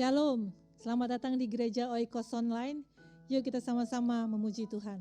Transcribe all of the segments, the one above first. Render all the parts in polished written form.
Shalom, selamat datang di Gereja Oikos Online. Yuk kita sama-sama memuji Tuhan.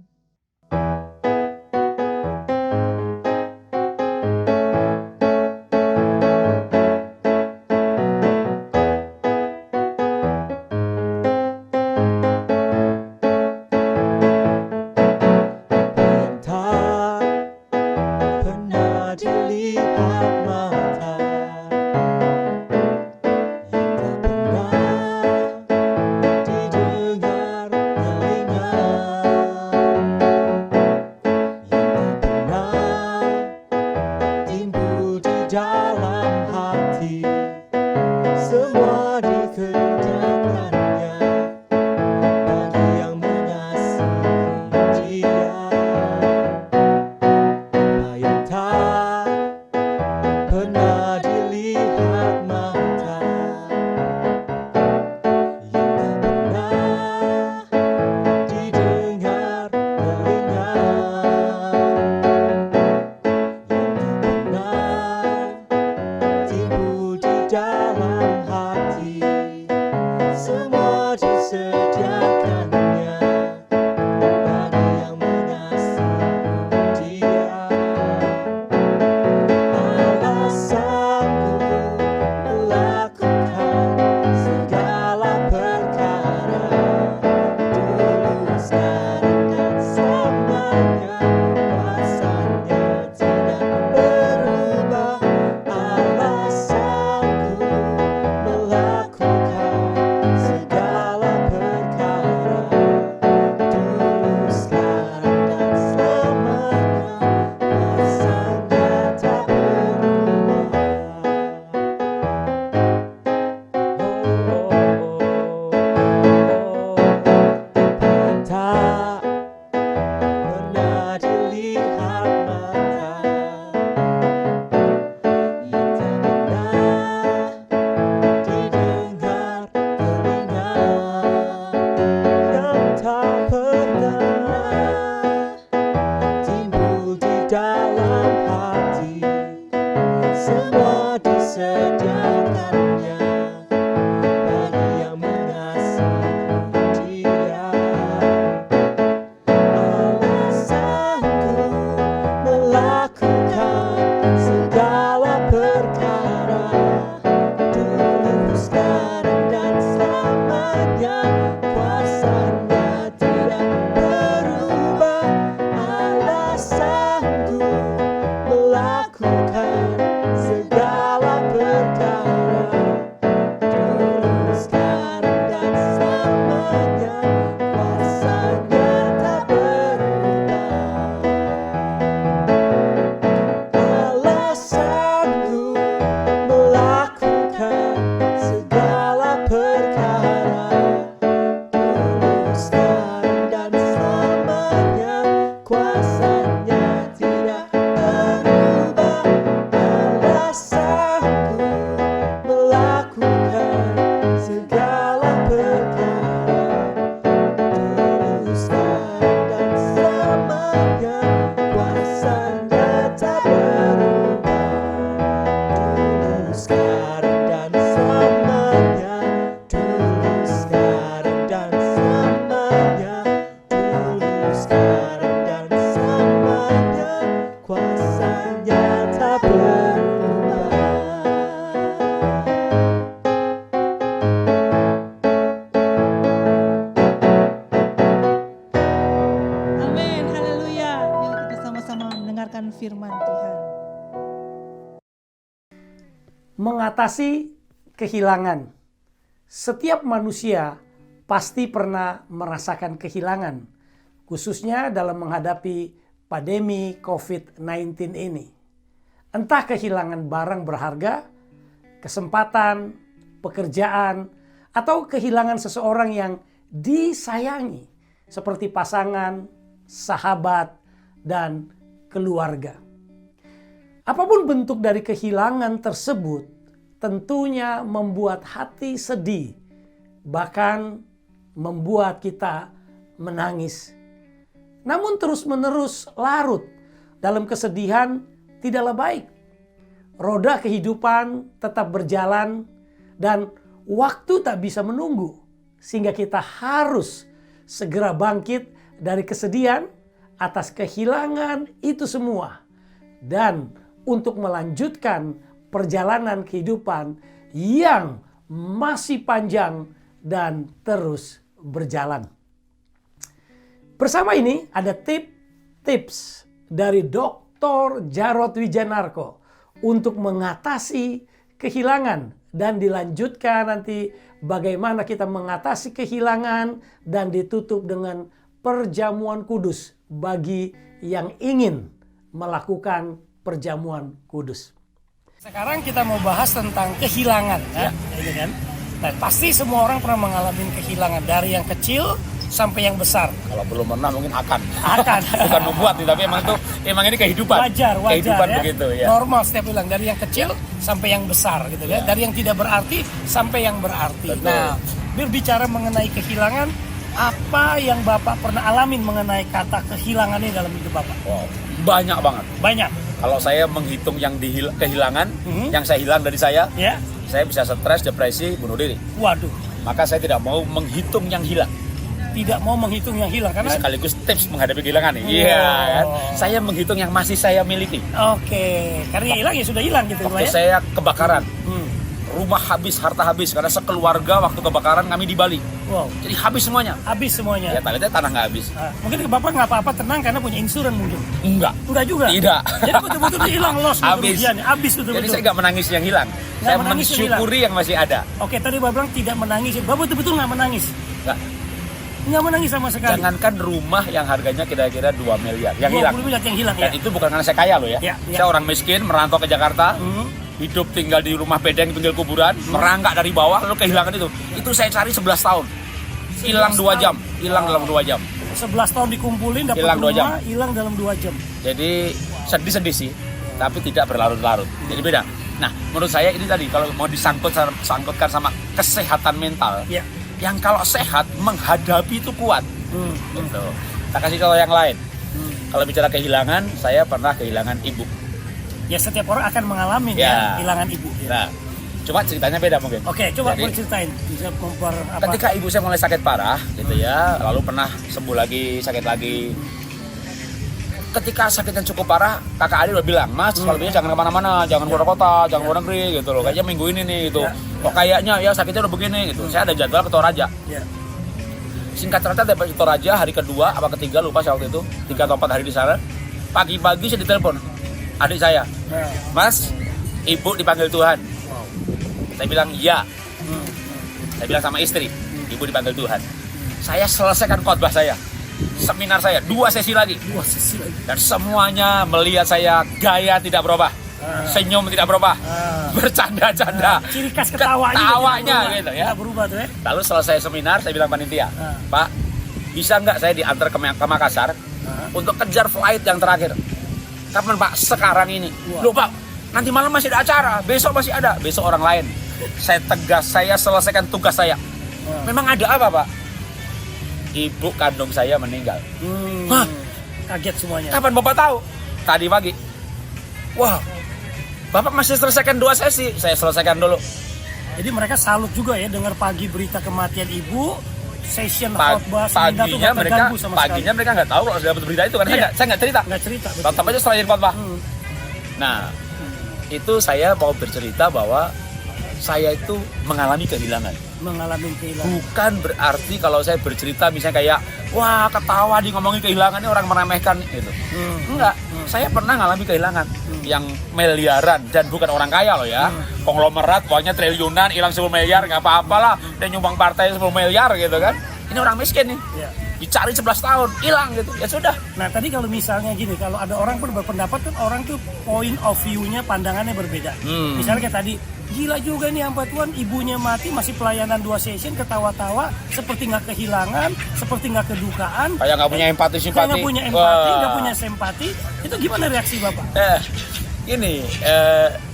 Mengatasi kehilangan. Setiap manusia pasti pernah merasakan kehilangan, khususnya dalam menghadapi pandemi COVID-19 ini. Entah kehilangan barang berharga, kesempatan, pekerjaan, atau kehilangan seseorang yang disayangi, seperti pasangan, sahabat, dan keluarga. Apapun bentuk dari kehilangan tersebut, tentunya membuat hati sedih, bahkan membuat kita menangis. Namun terus-menerus larut dalam kesedihan tidaklah baik. Roda kehidupan tetap berjalan dan waktu tak bisa menunggu, sehingga kita harus segera bangkit dari kesedihan atas kehilangan itu semua, dan untuk melanjutkan perjalanan kehidupan yang masih panjang dan terus berjalan. Bersama ini ada tips dari Dr. Jarod Wijanarko untuk mengatasi kehilangan, dan dilanjutkan nanti bagaimana kita mengatasi kehilangan dan ditutup dengan perjamuan kudus bagi yang ingin melakukan perjamuan kudus. Sekarang kita mau bahas tentang kehilangan, ya. Ini kan. Nah, pasti semua orang pernah mengalami kehilangan, dari yang kecil sampai yang besar. Kalau belum pernah mungkin akan. Bukan membuat nih, tapi emang ini kehidupan. Wajar kehidupan ya. Begitu ya. Normal setiap bilang, dari yang kecil sampai yang besar gitu ya. Dari yang tidak berarti sampai yang berarti. Betul. Nah, berbicara mengenai kehilangan, apa yang Bapak pernah alamin mengenai kata kehilangan ini dalam hidup Bapak? Wow, banyak banget. Banyak. Kalau saya menghitung yang kehilangan, yang saya hilang dari saya bisa stres, depresi, bunuh diri. Waduh. Maka saya tidak mau menghitung yang hilang. Tidak mau menghitung yang hilang karena sekaligus tips menghadapi kehilangan nih. Iya kan? Saya menghitung yang masih saya miliki. Oke, karena yang hilang ya sudah hilang gitu. Waktu saya kebakaran, rumah habis, harta habis, karena sekeluarga waktu kebakaran kami di Bali. Wow. Jadi habis semuanya. Habis semuanya. Ya ternyata tanah nggak habis. Mungkin Bapak nggak apa-apa, tenang karena punya insuran mungkin. Enggak juga. Tidak. Jadi betul-betul hilang, loss kerugiannya. Habis betul-betul. Jadi saya nggak menangis yang hilang. Saya mensyukuri yang masih ada. Oke, tadi Bapak bilang tidak menangis. Bapak betul-betul nggak menangis. Nggak menangis sama sekali. Jangankan rumah yang harganya kira-kira 2 miliar yang hilang. 20 miliar yang hilang. Dan itu bukan karena saya kaya loh ya. Saya orang miskin, merantau ke Jakarta. Hidup tinggal di rumah bedeng di pinggir kuburan, meranggak dari bawah, lalu kehilangan itu. Itu saya cari 11 tahun. Hilang 2 jam, hilang dalam 2 jam. 11 tahun dikumpulin, dapat rumah, hilang dalam 2 jam. Jadi sedih-sedih sih, tapi tidak berlarut-larut. Jadi beda. Nah, menurut saya ini tadi kalau mau disangkutkan sama kesehatan mental, yang kalau sehat menghadapi itu kuat. Gitu. Kita kasih contoh yang lain. Kalau bicara kehilangan, saya pernah kehilangan ibu. Ya setiap orang akan mengalami kehilangan ibu. Nah, cuma ceritanya beda mungkin. Oke, coba boleh ceritain. Bisa apa? Ketika ibu saya mulai sakit parah, gitu ya, lalu pernah sembuh lagi, sakit lagi. Ketika sakitnya cukup parah, kakak adik udah bilang, Mas, kalau bisa jangan kemana-mana, jangan keluar kota, jangan keluar negeri, gitu loh. Kayaknya minggu ini nih, gitu. Kok kayaknya ya sakitnya udah begini, gitu. Saya ada jadwal ke Toraja. Singkat cerita, dari Toraja hari kedua, apa ketiga, lupa saya waktu itu, 3 atau 4 hari di sana. Pagi-pagi saya ditelepon adik saya, Mas, ibu dipanggil Tuhan. Saya bilang iya. Saya bilang sama istri, ibu dipanggil Tuhan. Saya selesaikan khotbah saya, seminar saya, 2 sesi lagi. Dan semuanya melihat saya gaya tidak berubah, senyum tidak berubah, bercanda-canda, ciri khas ketawanya gitu ya. Berubah tuh ya. Lalu selesai seminar, saya bilang panitia, Pak, bisa nggak saya diantar ke Makassar untuk kejar flight yang terakhir? Kapan Pak? Sekarang ini. Loh Pak, nanti malam masih ada acara, besok masih ada, besok orang lain. Saya tegas, saya selesaikan tugas saya. Memang ada apa Pak? Ibu kandung saya meninggal. Hah? Kaget semuanya. Kapan Bapak tahu? Tadi pagi. Wah, Bapak masih selesaikan 2 sesi, saya selesaikan dulu. Jadi mereka salut juga ya dengar pagi berita kematian ibu, session khotbah seminar tuh nggak terganggu sama sekali. Paginya mereka nggak tahu kalau sudah dapat berita itu kan. Saya nggak cerita. Tetap aja selain khotbah. Nah, itu saya mau bercerita bahwa saya itu mengalami kehilangan. Bukan berarti kalau saya bercerita misalnya kayak wah ketawa di ngomongin kehilangan ini orang meremehkan gitu. Enggak. Saya pernah mengalami kehilangan yang miliaran dan bukan orang kaya loh ya. Konglomerat uangnya triliunan, hilang 10 miliar nggak apa-apalah. Dan nyumbang partai 10 miliar gitu kan. Ini orang miskin nih. Dicari 11 tahun, hilang gitu. Ya sudah. Nah, tadi kalau misalnya gini, kalau ada orang pun berpendapat kan orang tuh point of view-nya, pandangannya berbeda. Misalnya kayak tadi, gila juga nih hamba Tuhan, ibunya mati masih pelayanan 2 session, ketawa-tawa, seperti nggak kehilangan, seperti nggak kedukaan. Kayak nggak punya empati, simpati. Kayak nggak punya empati, nggak punya simpati. Itu gimana reaksi Bapak?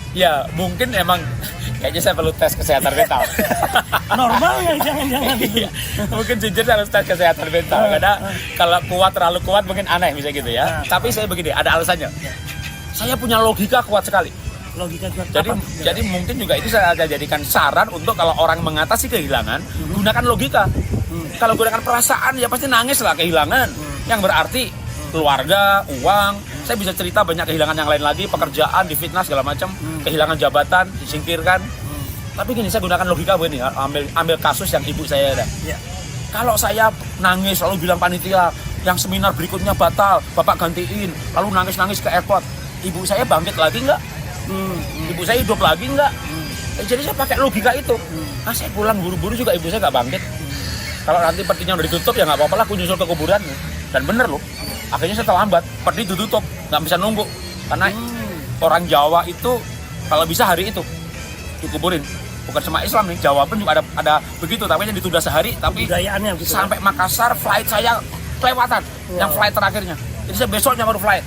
Ya mungkin emang kayaknya saya perlu tes kesehatan mental. Normal ya, jangan-jangan gitu. Mungkin jujur saya harus tes kesehatan mental. Karena kalau terlalu kuat mungkin aneh bisa gitu ya. Tapi saya begini, ada alasannya. Saya punya logika kuat sekali. Logika juga Jadi apa? jadi mungkin juga itu saya jadikan saran untuk kalau orang mengatasi kehilangan, gunakan logika. Kalau gunakan perasaan ya pasti nangis lah kehilangan. Yang berarti keluarga, uang, saya bisa cerita banyak kehilangan yang lain lagi, pekerjaan, difitnah segala macam, kehilangan jabatan, disingkirkan. Tapi gini, saya gunakan logika begini, ambil kasus yang ibu saya ada. Ya. Kalau saya nangis lalu bilang panitia, yang seminar berikutnya batal, bapak gantiin, lalu nangis-nangis ke airport, ibu saya bangkit lagi nggak? Ibu saya hidup lagi nggak? Jadi saya pakai logika itu. Saya pulang buru-buru juga ibu saya nggak bangkit. Kalau nanti petinya udah ditutup ya nggak apa-apa lah, aku nyusul ke kuburan. Dan bener loh, akhirnya saya terlambat, peti ditutup, nggak bisa nunggu. Karena orang Jawa itu kalau bisa hari itu dikuburin. Bukan cuma Islam nih, Jawa pun juga ada begitu, tapi ditunda sehari, tapi Budayaannya gitu. sampai Makassar flight saya kelewatan, yang flight terakhirnya. Jadi saya besoknya baru flight.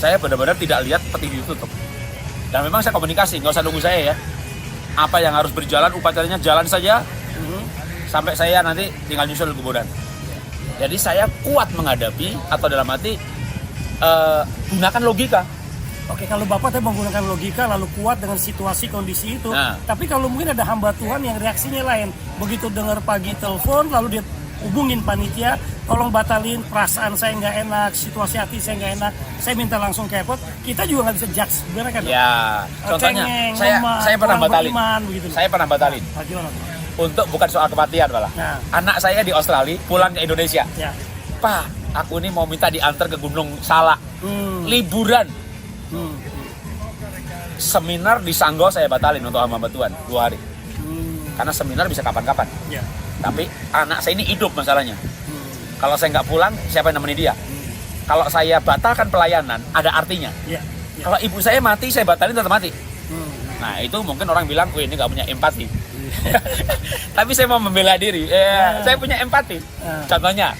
Saya benar-benar tidak lihat peti ditutup. Dan memang saya komunikasi, nggak usah nunggu saya ya. Apa yang harus berjalan, upacaranya jalan saja, sampai saya nanti tinggal nyusul kuburan. Jadi saya kuat menghadapi, atau dalam arti gunakan logika. Oke, kalau Bapak tadi menggunakan logika lalu kuat dengan situasi kondisi itu. Nah. Tapi kalau mungkin ada hamba Tuhan yang reaksinya lain. Begitu dengar pagi telepon lalu dia hubungin panitia, tolong batalin, perasaan saya nggak enak, situasi hati saya nggak enak, saya minta langsung ke airport. Kita juga nggak bisa judge, benar kan? Ya, contohnya Cengeng, saya lemah, pernah kurang batalin. beriman, begitu. Saya pernah batalin. Gimana? Untuk bukan soal kematian malah. Nah. Anak saya di Australia pulang ke Indonesia. Ya. Pak, aku ini mau minta diantar ke Gunung Salak. Liburan. Seminar di Sanggau saya batalin untuk hamba Tuhan 2 hari. Karena seminar bisa kapan-kapan. Ya. Tapi anak saya ini hidup masalahnya. Kalau saya nggak pulang, siapa yang nemenin dia? Kalau saya batalkan pelayanan, ada artinya. Ya. Kalau ibu saya mati, saya batalin tetap mati. Nah itu mungkin orang bilang, wih ini nggak punya empati. Tapi saya mau membela diri. Saya punya empati. Contohnya,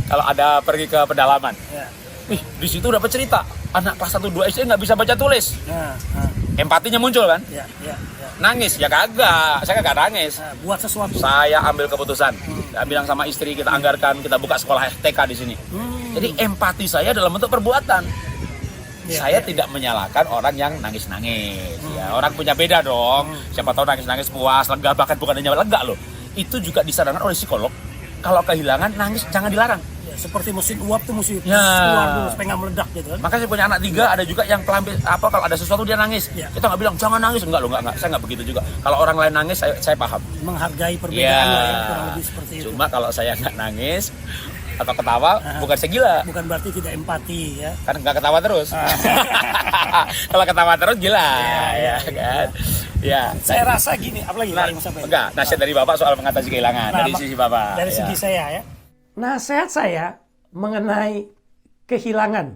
kalau ada pergi ke pedalaman. Ya. Wih, di situ dapat cerita. Anak kelas 1-2 SD nggak bisa baca tulis. Empatinya muncul kan? Ya. Nangis? Ya kagak. Saya kagak nangis. Buat sesuatu. Saya ambil keputusan. Saya bilang sama istri, kita anggarkan, kita buka sekolah TK di sini. Jadi empati saya dalam bentuk perbuatan. Saya tidak menyalahkan orang yang nangis-nangis. Ya, orang punya beda dong. Siapa tahu nangis-nangis puas, lega, bahkan bukan hanya lega loh. Itu juga disarankan oleh psikolog. Kalau kehilangan, nangis jangan dilarang. Ya, seperti mesin uap tuh mesti Ya. keluar dulu supaya nggak meledak gitu kan. Makanya saya punya anak 3, ada juga yang pelampias kalau ada sesuatu dia nangis. Ya. Kita nggak bilang jangan nangis, enggak loh, enggak. Saya nggak begitu juga. Kalau orang lain nangis, saya paham. Menghargai perbedaan Ya. lah ya, kurang lebih seperti itu. Cuma kalau saya nggak nangis atau ketawa, bukan saya gila. Bukan berarti tidak empati ya. Kan nggak ketawa terus. Kalau ketawa terus gila, ya kan? Ya. Saya rasa gini, apalagi Nah, yang mau sampaikan? enggak, nasihat dari Bapak soal mengatasi kehilangan dari sisi Bapak. Dari Ya. segi saya ya. Nasihat saya mengenai kehilangan.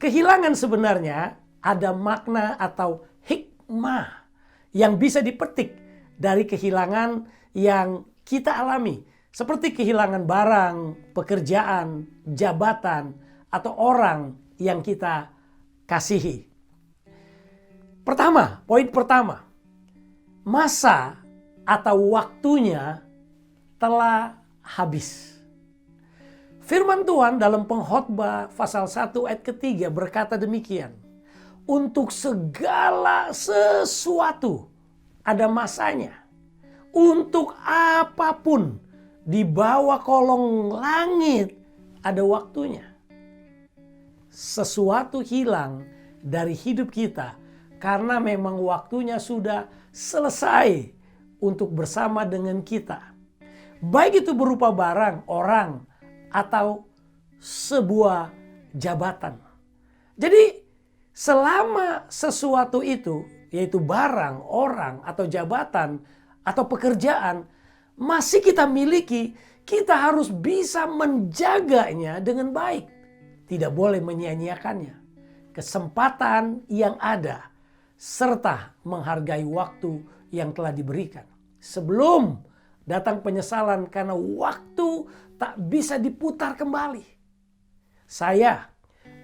Kehilangan sebenarnya ada makna atau hikmah yang bisa dipetik dari kehilangan yang kita alami. Seperti kehilangan barang, pekerjaan, jabatan, atau orang yang kita kasihi. Poin pertama, masa atau waktunya telah habis. Firman Tuhan dalam Pengkhotbah pasal 1 ayat ketiga berkata demikian. Untuk segala sesuatu ada masanya. Untuk apapun di bawah kolong langit ada waktunya. Sesuatu hilang dari hidup kita karena memang waktunya sudah selesai untuk bersama dengan kita. Baik itu berupa barang, orang, atau sebuah jabatan. Jadi selama sesuatu itu, yaitu barang, orang, atau jabatan, atau pekerjaan, masih kita miliki, kita harus bisa menjaganya dengan baik. Tidak boleh menyia-nyiakannya. Kesempatan yang ada, serta menghargai waktu yang telah diberikan. Sebelum datang penyesalan karena waktu tak bisa diputar kembali. Saya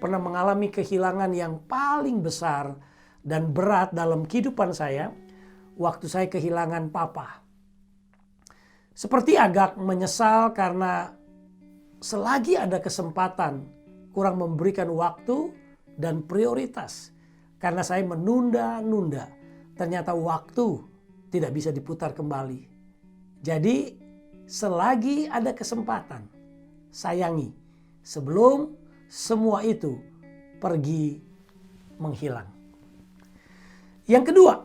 pernah mengalami kehilangan yang paling besar dan berat dalam kehidupan saya waktu saya kehilangan papa. Seperti agak menyesal karena selagi ada kesempatan kurang memberikan waktu dan prioritas karena saya menunda-nunda. Ternyata waktu tidak bisa diputar kembali. Jadi selagi ada kesempatan, sayangi sebelum semua itu pergi menghilang. Yang kedua,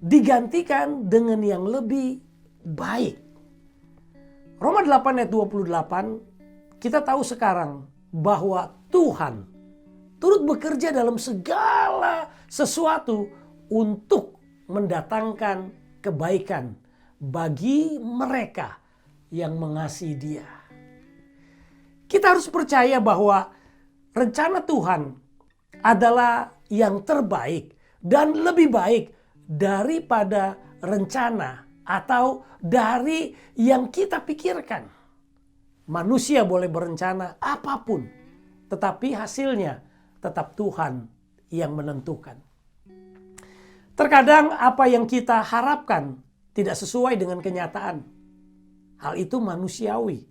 digantikan dengan yang lebih baik. Roma 8 ayat 28, kita tahu sekarang bahwa Tuhan turut bekerja dalam segala sesuatu untuk mendatangkan kebaikan bagi mereka yang mengasihi Dia. Kita harus percaya bahwa rencana Tuhan adalah yang terbaik dan lebih baik daripada rencana atau dari yang kita pikirkan. Manusia boleh berencana apapun, tetapi hasilnya tetap Tuhan yang menentukan. Terkadang apa yang kita harapkan tidak sesuai dengan kenyataan. Hal itu manusiawi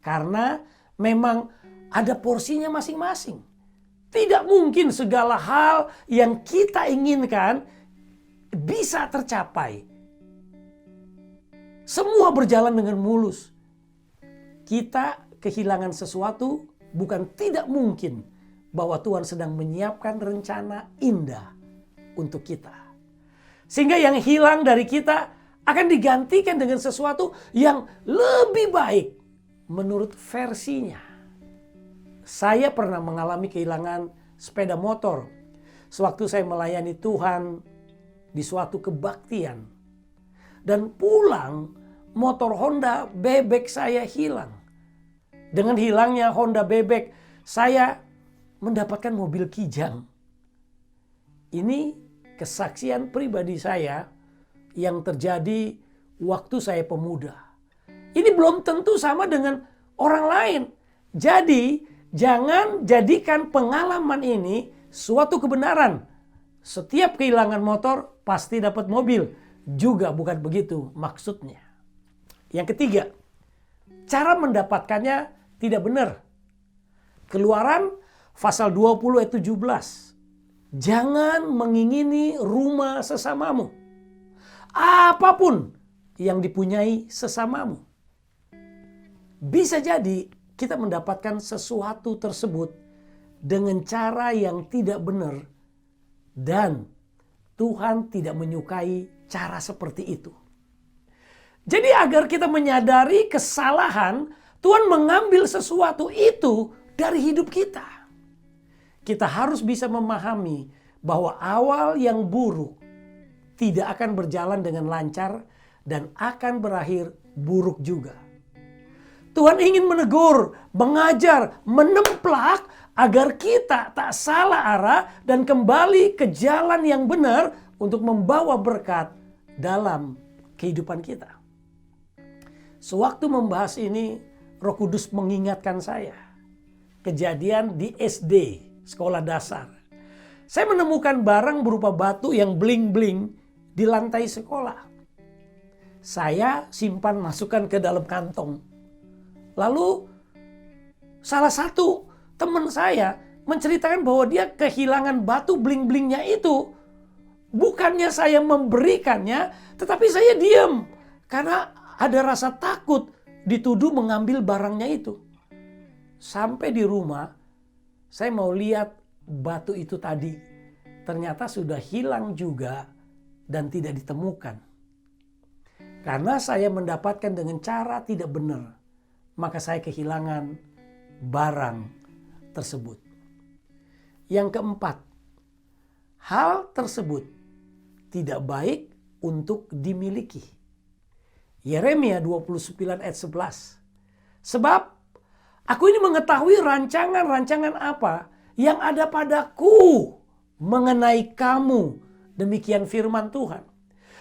karena memang ada porsinya masing-masing. Tidak mungkin segala hal yang kita inginkan bisa tercapai. Semua berjalan dengan mulus. Kita kehilangan sesuatu bukan tidak mungkin bahwa Tuhan sedang menyiapkan rencana indah untuk kita. Sehingga yang hilang dari kita akan digantikan dengan sesuatu yang lebih baik menurut versinya. Saya pernah mengalami kehilangan sepeda motor sewaktu saya melayani Tuhan di suatu kebaktian. Dan pulang motor Honda bebek saya hilang. Dengan hilangnya Honda bebek, saya mendapatkan mobil Kijang. Ini kesaksian pribadi saya yang terjadi waktu saya pemuda. Ini belum tentu sama dengan orang lain. Jadi jangan jadikan pengalaman ini suatu kebenaran. Setiap kehilangan motor pasti dapat mobil. Juga bukan begitu maksudnya. Yang ketiga, cara mendapatkannya tidak benar. Keluaran pasal 20 ayat 17. Jangan mengingini rumah sesamamu. Apapun yang dipunyai sesamamu. Bisa jadi kita mendapatkan sesuatu tersebut dengan cara yang tidak benar. Dan Tuhan tidak menyukai cara seperti itu. Jadi agar kita menyadari kesalahan, Tuhan mengambil sesuatu itu dari hidup kita. Kita harus bisa memahami bahwa awal yang buruk tidak akan berjalan dengan lancar dan akan berakhir buruk juga. Tuhan ingin menegur, mengajar, menemplak agar kita tak salah arah dan kembali ke jalan yang benar untuk membawa berkat dalam kehidupan kita. Sewaktu membahas ini, Roh Kudus mengingatkan saya kejadian di SD, sekolah dasar. Saya menemukan barang berupa batu yang bling-bling di lantai sekolah. Saya simpan, masukkan ke dalam kantong. Lalu salah satu teman saya menceritakan bahwa dia kehilangan batu bling-blingnya itu. Bukannya saya memberikannya, tetapi saya diam. Karena ada rasa takut dituduh mengambil barangnya itu. Sampai di rumah, saya mau lihat batu itu tadi. Ternyata sudah hilang juga dan tidak ditemukan. Karena saya mendapatkan dengan cara tidak benar, maka saya kehilangan barang tersebut. Yang keempat, hal tersebut tidak baik untuk dimiliki. Yeremia 29 ayat 11. Sebab aku ini mengetahui rancangan-rancangan apa yang ada padaku mengenai kamu. Demikian firman Tuhan.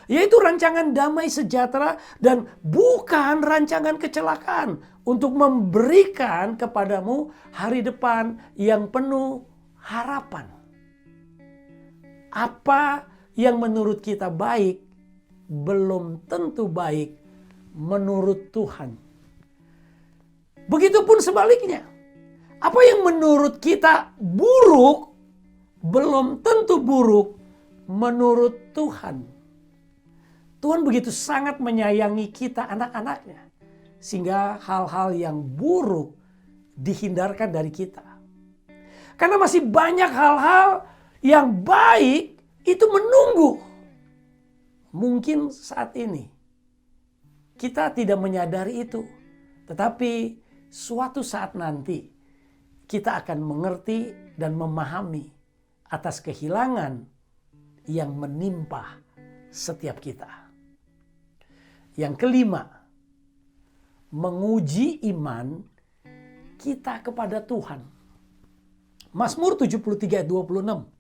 Yaitu rancangan damai sejahtera dan bukan rancangan kecelakaan. Untuk memberikan kepadamu hari depan yang penuh harapan. Apa yang menurut kita baik belum tentu baik menurut Tuhan. Begitupun sebaliknya. Apa yang menurut kita buruk belum tentu buruk menurut Tuhan. Tuhan begitu sangat menyayangi kita anak-anaknya, sehingga hal-hal yang buruk dihindarkan dari kita. Karena masih banyak hal-hal yang baik itu menunggu. Mungkin saat ini kita tidak menyadari itu, tetapi suatu saat nanti kita akan mengerti dan memahami atas kehilangan yang menimpa setiap kita. Yang kelima, menguji iman kita kepada Tuhan. Mazmur 73 ayat 26.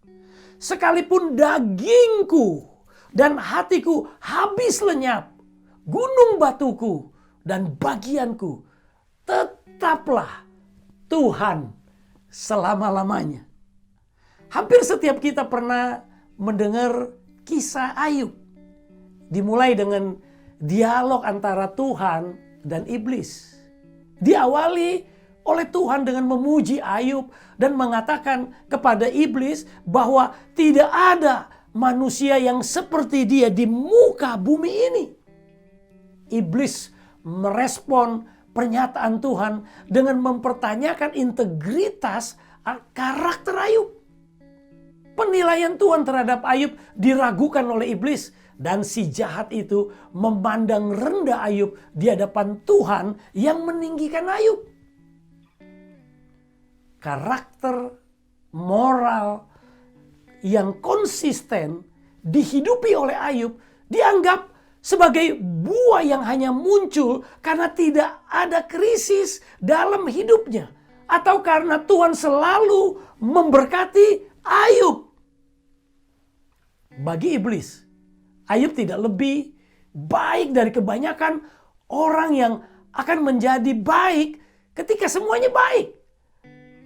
Sekalipun dagingku dan hatiku habis lenyap, gunung batuku dan bagianku, tetaplah Tuhan selama-lamanya. Hampir setiap kita pernah mendengar kisah Ayub. Dimulai dengan dialog antara Tuhan dan iblis. Diawali oleh Tuhan dengan memuji Ayub dan mengatakan kepada iblis bahwa tidak ada manusia yang seperti dia di muka bumi ini. Iblis merespon pernyataan Tuhan dengan mempertanyakan integritas karakter Ayub. Penilaian Tuhan terhadap Ayub diragukan oleh iblis. Dan si jahat itu memandang rendah Ayub di hadapan Tuhan yang meninggikan Ayub. Karakter moral yang konsisten dihidupi oleh Ayub dianggap sebagai buah yang hanya muncul karena tidak ada krisis dalam hidupnya. Atau karena Tuhan selalu memberkati Ayub. Bagi iblis, Ayub tidak lebih baik dari kebanyakan orang yang akan menjadi baik ketika semuanya baik.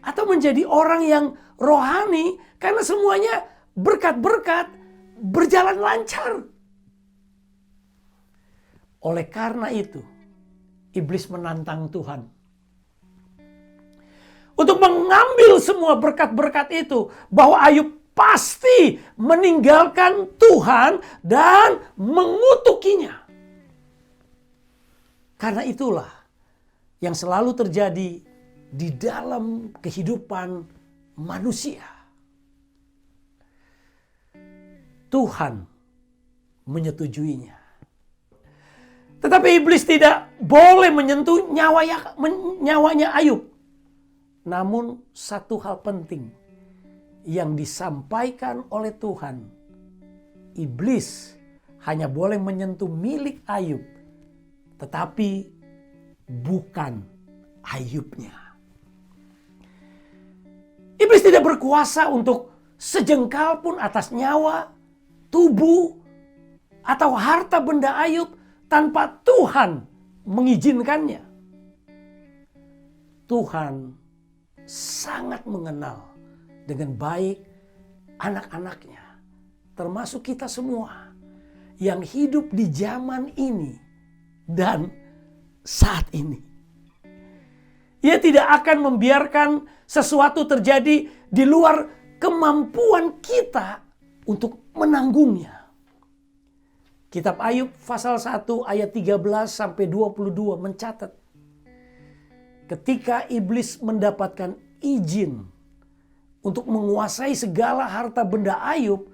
Atau menjadi orang yang rohani karena semuanya berkat-berkat berjalan lancar. Oleh karena itu, iblis menantang Tuhan untuk mengambil semua berkat-berkat itu, bahwa Ayub pasti meninggalkan Tuhan dan mengutukinya. Karena itulah yang selalu terjadi di dalam kehidupan manusia. Tuhan menyetujuinya. Tetapi iblis tidak boleh menyentuh nyawanya Ayub. Namun satu hal penting yang disampaikan oleh Tuhan, iblis hanya boleh menyentuh milik Ayub, tetapi bukan Ayubnya. Iblis tidak berkuasa untuk sejengkal pun atas nyawa, tubuh, atau harta benda Ayub tanpa Tuhan mengizinkannya. Tuhan sangat mengenal dengan baik anak-anaknya, termasuk kita semua yang hidup di zaman ini dan saat ini. Ia tidak akan membiarkan sesuatu terjadi di luar kemampuan kita untuk menanggungnya. Kitab Ayub pasal 1 ayat 13 sampai 22 mencatat, ketika iblis mendapatkan izin untuk menguasai segala harta benda Ayub,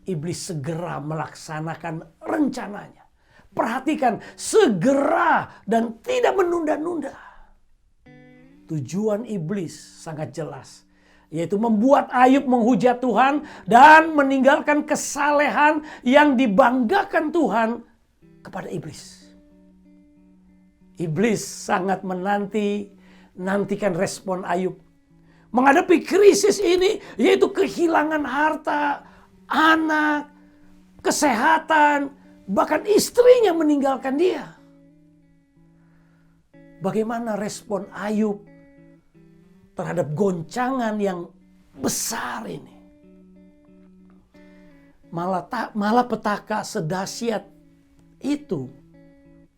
iblis segera melaksanakan rencananya. Perhatikan, segera dan tidak menunda-nunda. Tujuan iblis sangat jelas, yaitu membuat Ayub menghujat Tuhan dan meninggalkan kesalehan yang dibanggakan Tuhan kepada iblis. Iblis sangat menantikan respon Ayub menghadapi krisis ini, yaitu kehilangan harta, anak, kesehatan, bahkan istrinya meninggalkan dia. Bagaimana respon Ayub terhadap goncangan yang besar ini? Malapetaka sedahsyat itu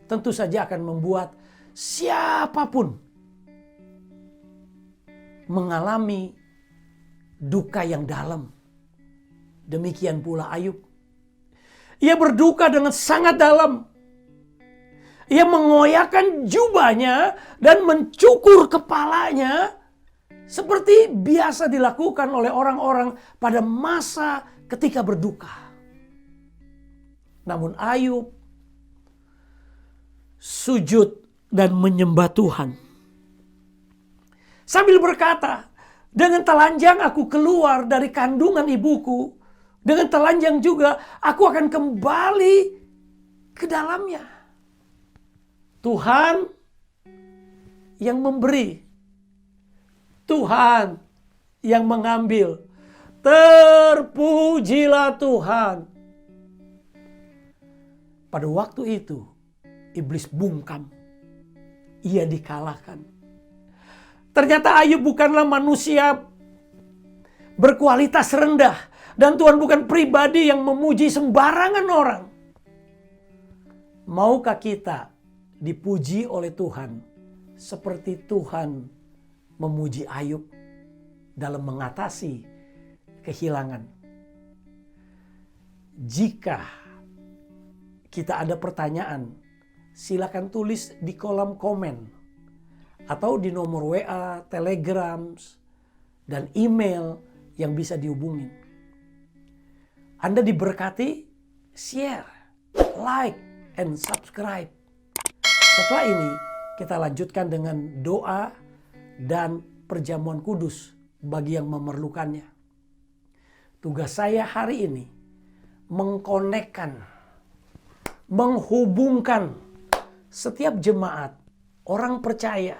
tentu saja akan membuat siapapun mengalami duka yang dalam. Demikian pula Ayub. Ia berduka dengan sangat dalam. Ia mengoyakkan jubahnya dan mencukur kepalanya seperti biasa dilakukan oleh orang-orang pada masa ketika berduka. Namun Ayub sujud dan menyembah Tuhan. Sambil berkata, dengan telanjang aku keluar dari kandungan ibuku. Dengan telanjang juga aku akan kembali ke dalamnya. Tuhan yang memberi. Tuhan yang mengambil. Terpujilah Tuhan. Pada waktu itu, iblis bungkam. Ia dikalahkan. Ternyata Ayub bukanlah manusia berkualitas rendah. Dan Tuhan bukan pribadi yang memuji sembarangan orang. Maukah kita dipuji oleh Tuhan seperti Tuhan memuji Ayub dalam mengatasi kehilangan? Jika kita ada pertanyaan, silakan tulis di kolom komen atau di nomor WA, Telegram, dan email yang bisa dihubungin. Anda diberkati, share, like, and subscribe. Setelah ini kita lanjutkan dengan doa dan perjamuan kudus bagi yang memerlukannya. Tugas saya hari ini mengkonekkan, menghubungkan setiap jemaat, orang percaya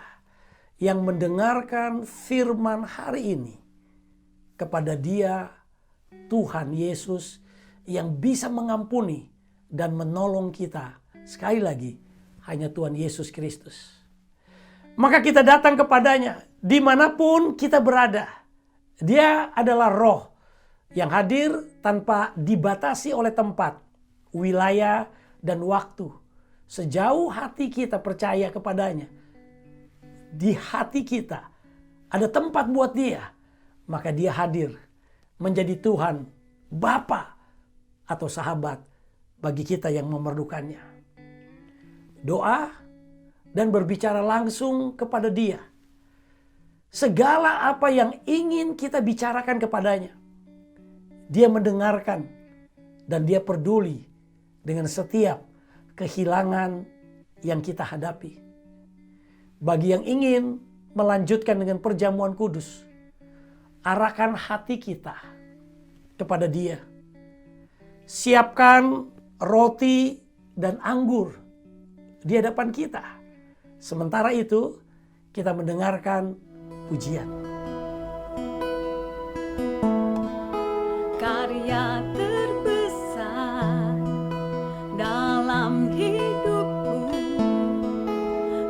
yang mendengarkan firman hari ini kepada Dia, Tuhan Yesus yang bisa mengampuni dan menolong kita. Sekali lagi, hanya Tuhan Yesus Kristus. Maka kita datang kepadanya dimanapun kita berada. Dia adalah roh yang hadir tanpa dibatasi oleh tempat, wilayah, dan waktu. Sejauh hati kita percaya kepadanya, di hati kita ada tempat buat Dia, maka Dia hadir menjadi Tuhan, Bapa atau sahabat bagi kita yang memerlukannya. Doa dan berbicara langsung kepada Dia. Segala apa yang ingin kita bicarakan kepadanya, Dia mendengarkan dan Dia peduli dengan setiap kehilangan yang kita hadapi. Bagi yang ingin melanjutkan dengan perjamuan kudus, arahkan hati kita kepada Dia. Siapkan roti dan anggur di hadapan kita. Sementara itu, kita mendengarkan pujian. Karya terbesar dalam hidupku,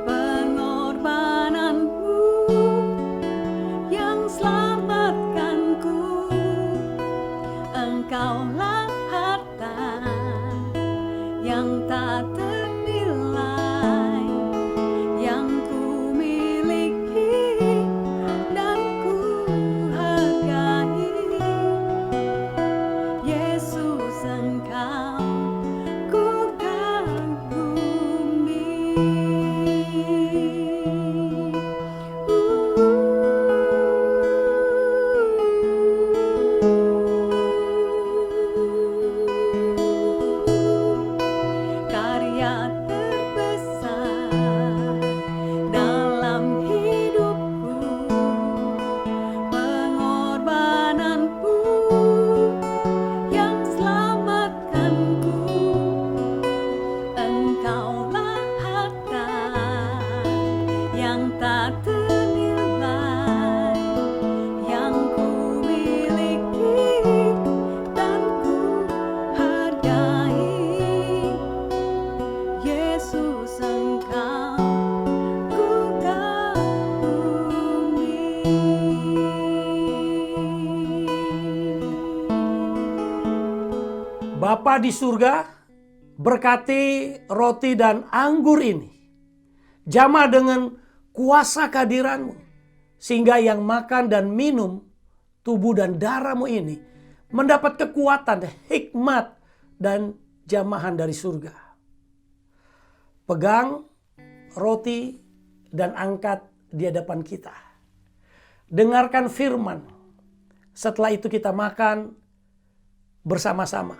pengorbananmu yang selamatkanku. Engkaulah harta yang tak ternilai yang ku miliki dan ku hargai. Yesus, Engkau ku kagumi. Karya terbesar dalam hidupku, pengorbananmu yang selamatkanku. Engkaulah harta yang tak ternilai yang ku miliki dan ku hargai. Yesus, Engkau ku kagumi. Bapa di surga, berkati roti dan anggur ini. Jamah dengan kuasa kehadiran-Mu, sehingga yang makan dan minum tubuh dan darah-Mu ini mendapat kekuatan, hikmat, dan jamahan dari surga. Pegang roti dan angkat di hadapan kita. Dengarkan firman. Setelah itu kita makan bersama-sama.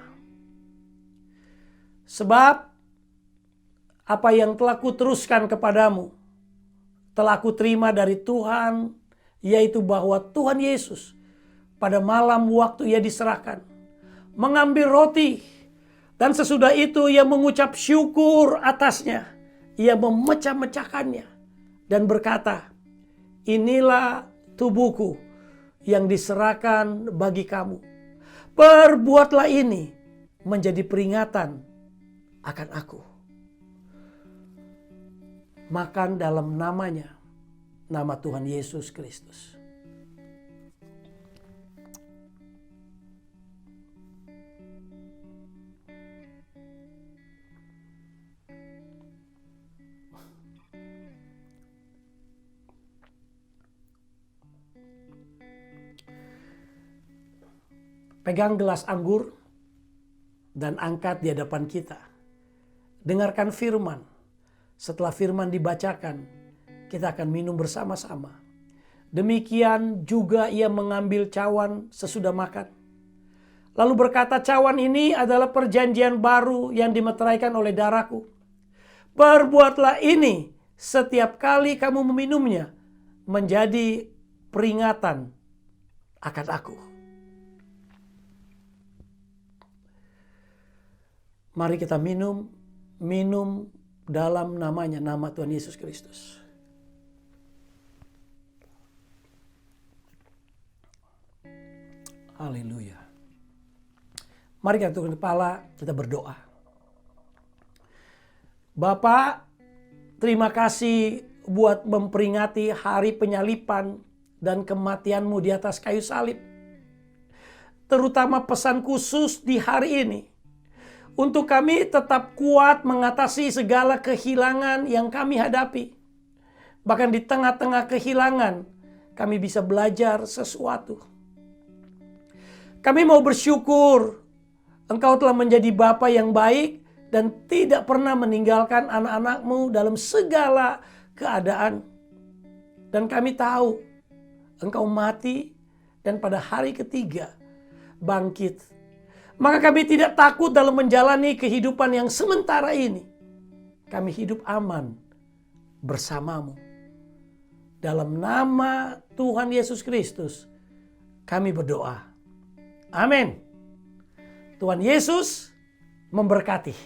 Sebab apa yang telah kuteruskan kepadamu telah kuterima dari Tuhan, yaitu bahwa Tuhan Yesus pada malam waktu ia diserahkan mengambil roti, dan sesudah itu ia mengucap syukur atasnya. Ia memecah-mecahkannya dan berkata, inilah tubuhku yang diserahkan bagi kamu. Perbuatlah ini menjadi peringatan akan aku. Makan dalam namanya, nama Tuhan Yesus Kristus. Pegang gelas anggur dan angkat di hadapan kita. Dengarkan firman. Setelah firman dibacakan, kita akan minum bersama-sama. Demikian juga ia mengambil cawan sesudah makan. Lalu berkata, cawan ini adalah perjanjian baru yang dimeteraikan oleh darahku. Perbuatlah ini setiap kali kamu meminumnya menjadi peringatan akan aku. Mari kita minum dalam namanya, nama Tuhan Yesus Kristus. Haleluya. Mari kita tundukkan kepala, kita berdoa. Bapa, terima kasih buat memperingati hari penyalipan dan kematian-Mu di atas kayu salib. Terutama pesan khusus di hari ini. Untuk kami tetap kuat mengatasi segala kehilangan yang kami hadapi. Bahkan di tengah-tengah kehilangan, kami bisa belajar sesuatu. Kami mau bersyukur Engkau telah menjadi Bapa yang baik dan tidak pernah meninggalkan anak-anak-Mu dalam segala keadaan. Dan kami tahu Engkau mati dan pada hari ketiga bangkit. Maka kami tidak takut dalam menjalani kehidupan yang sementara ini. Kami hidup aman bersama-Mu. Dalam nama Tuhan Yesus Kristus kami berdoa. Amin. Tuhan Yesus memberkati.